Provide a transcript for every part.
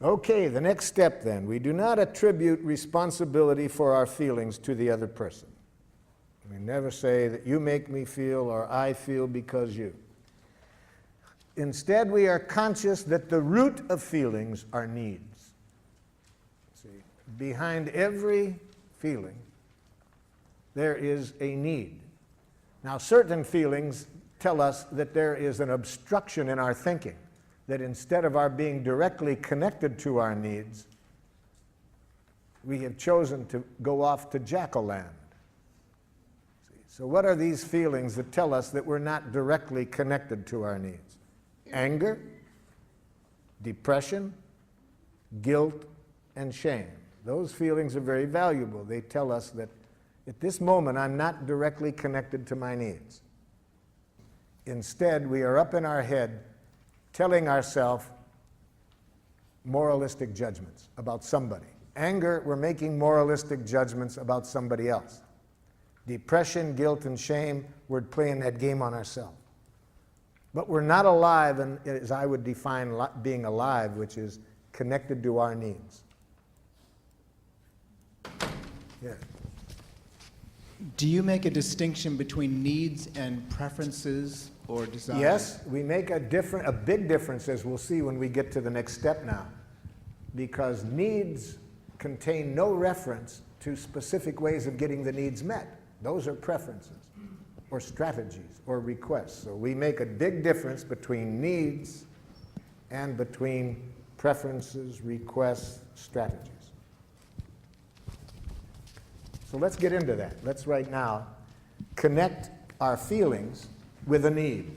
Okay, the next step then. We do not attribute responsibility for our feelings to the other person. We never say that you make me feel or I feel because you. Instead, we are conscious that the root of feelings are needs. See, behind every feeling, there is a need. Now, certain feelings tell us that there is an obstruction in our thinking, that instead of our being directly connected to our needs, we have chosen to go off to Jackal-land. So what are these feelings that tell us that we're not directly connected to our needs? Anger, depression, guilt, and shame. Those feelings are very valuable. They tell us that at this moment I'm not directly connected to my needs. Instead, we are up in our head telling ourselves moralistic judgments about somebody. Anger, we're making moralistic judgments about somebody else. Depression, guilt, and shame, we're playing that game on ourselves. But we're not alive, and as I would define being alive, which is connected to our needs. Yeah. Do you make a distinction between needs and preferences or desires? Yes, we make a big difference, as we'll see when we get to the next step now, because needs contain no reference to specific ways of getting the needs met. Those are preferences or strategies or requests. So we make a big difference between needs and between preferences, requests, strategies. So let's get into that. Let's right now connect our feelings with a need.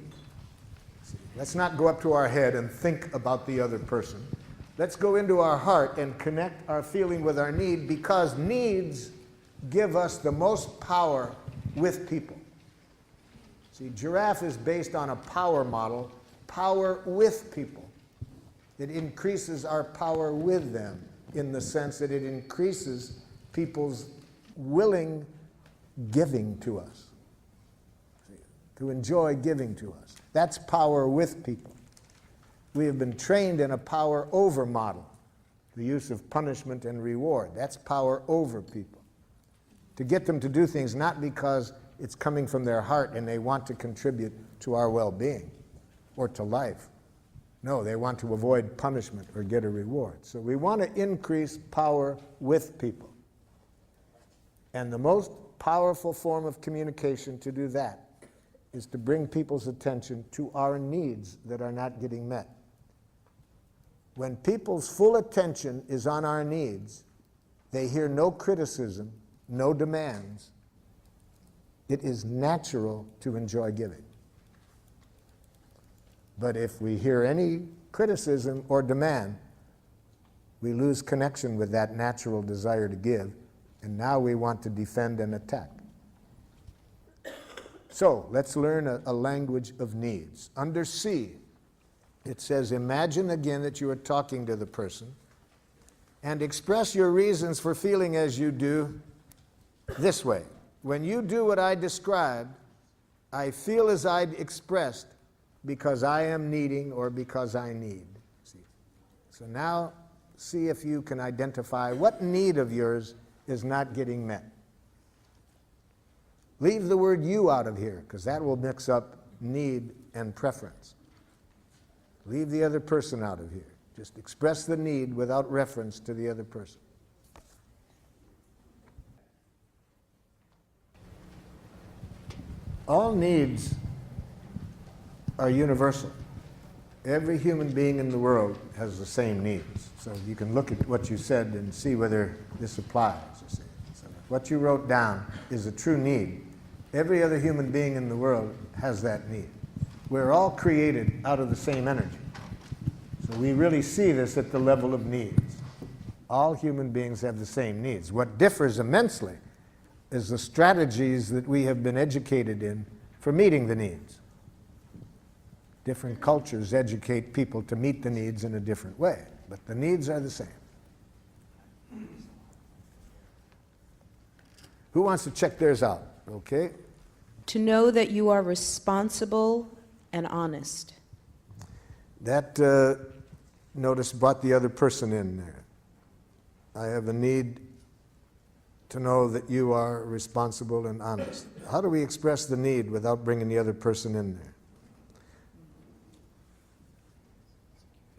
Let's not go up to our head and think about the other person. Let's go into our heart and connect our feeling with our need, because needs give us the most power with people. See, Giraffe is based on a power model, power with people. It increases our power with them in the sense that it increases people's willing giving to us, to enjoy giving to us. That's power with people. We have been trained in a power over model, the use of punishment and reward. That's power over people. To get them to do things not because it's coming from their heart and they want to contribute to our well-being or to life. No, they want to avoid punishment or get a reward. So we want to increase power with people. And the most powerful form of communication to do that is to bring people's attention to our needs that are not getting met. When people's full attention is on our needs, they hear no criticism, no demands. It is natural to enjoy giving. But if we hear any criticism or demand, we lose connection with that natural desire to give, and now we want to defend and attack. So let's learn a language of needs. Under C, it says, imagine again that you are talking to the person and express your reasons for feeling as you do this way. When you do what I described, I feel as I expressed because I am needing or because I need. See? So now see if you can identify what need of yours is not getting met. Leave the word you out of here, because that will mix up need and preference. Leave the other person out of here. Just express the need without reference to the other person. All needs are universal. Every human being in the world has the same needs. So you can look at what you said and see whether this applies. So what you wrote down is a true need. Every other human being in the world has that need. We're all created out of the same energy. So we really see this at the level of needs. All human beings have the same needs. What differs immensely is the strategies that we have been educated in for meeting the needs. Different cultures educate people to meet the needs in a different way, but the needs are the same. Who wants to check theirs out? Okay. To know that you are responsible and honest. That notice, brought the other person in there. I have a need to know that you are responsible and honest. How do we express the need without bringing the other person in there?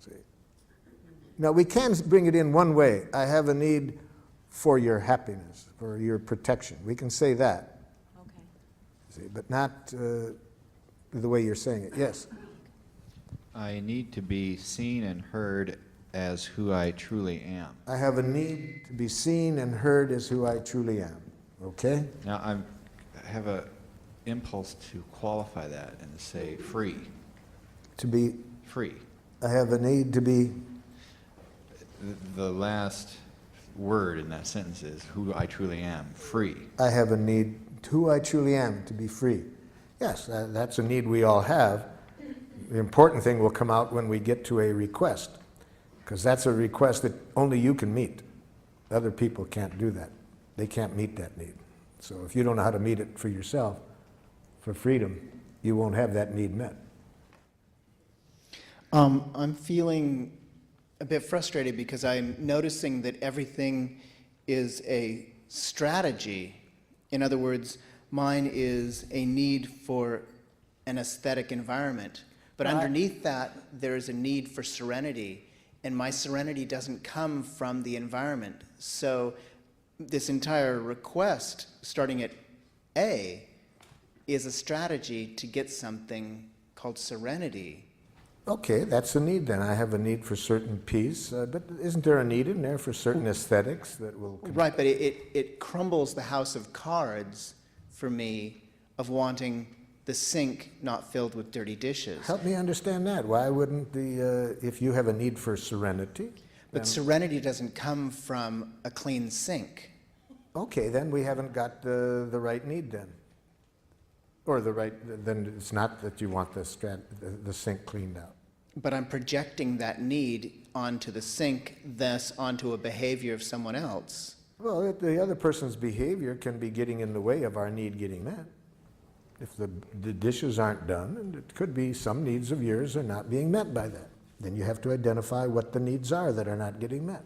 See? Now, we can bring it in one way. I have a need for your happiness, for your protection. We can say that. Okay. See, but not the way you're saying it. Yes? I need to be seen and heard as who I truly am. I have a need to be seen and heard as who I truly am. Okay? Now, I have a impulse to qualify that and to say free. To be, Free. I have a need to be, The last word in that sentence is who I truly am. Free. I have a need, who I truly am, to be free. Yes, that's a need we all have. The important thing will come out when we get to a request, because that's a request that only you can meet. Other people can't do that. They can't meet that need. So if you don't know how to meet it for yourself, for freedom, you won't have that need met. I'm feeling a bit frustrated because I'm noticing that everything is a strategy. In other words, mine is a need for an aesthetic environment. But underneath that, there is a need for serenity. And my serenity doesn't come from the environment. So this entire request, starting at A, is a strategy to get something called serenity. Okay, that's a need then. I have a need for certain peace, but isn't there a need in there for certain aesthetics that will... Right, but it crumbles the house of cards for me of wanting the sink not filled with dirty dishes. Help me understand that. Why wouldn't if you have a need for serenity... But serenity doesn't come from a clean sink. Okay, then we haven't got the right need then. Or then it's not that you want the sink cleaned out. But I'm projecting that need onto the sink, thus onto a behavior of someone else. Well, the other person's behavior can be getting in the way of our need getting met. If the dishes aren't done, and it could be some needs of yours are not being met by that. Then you have to identify what the needs are that are not getting met.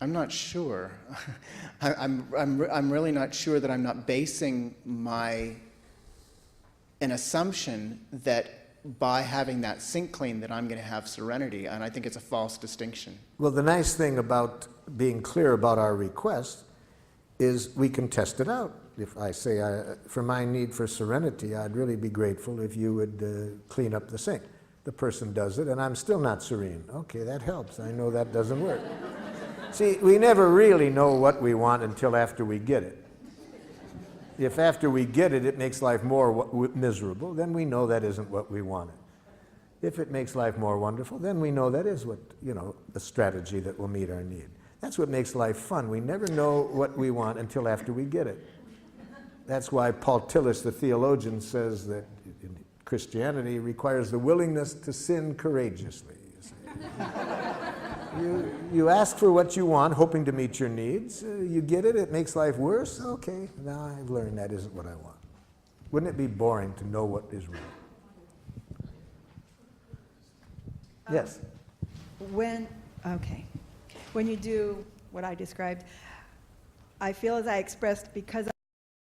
I'm not sure. I'm really not sure that I'm not basing an assumption that by having that sink clean that I'm going to have serenity, and I think it's a false distinction. Well, the nice thing about being clear about our request is we can test it out. If I say, for my need for serenity, I'd really be grateful if you would clean up the sink. The person does it, and I'm still not serene. Okay, that helps. I know that doesn't work. See, we never really know what we want until after we get it. If after we get it, it makes life more miserable, then we know that isn't what we wanted. If it makes life more wonderful, then we know that is what, a strategy that will meet our need. That's what makes life fun. We never know what we want until after we get it. That's why Paul Tillich, the theologian, says that Christianity requires the willingness to sin courageously. You ask for what you want, hoping to meet your needs. You get it, it makes life worse. Okay, now I've learned that isn't what I want. Wouldn't it be boring to know what is wrong? Yes? When you do what I described, I feel as I expressed, because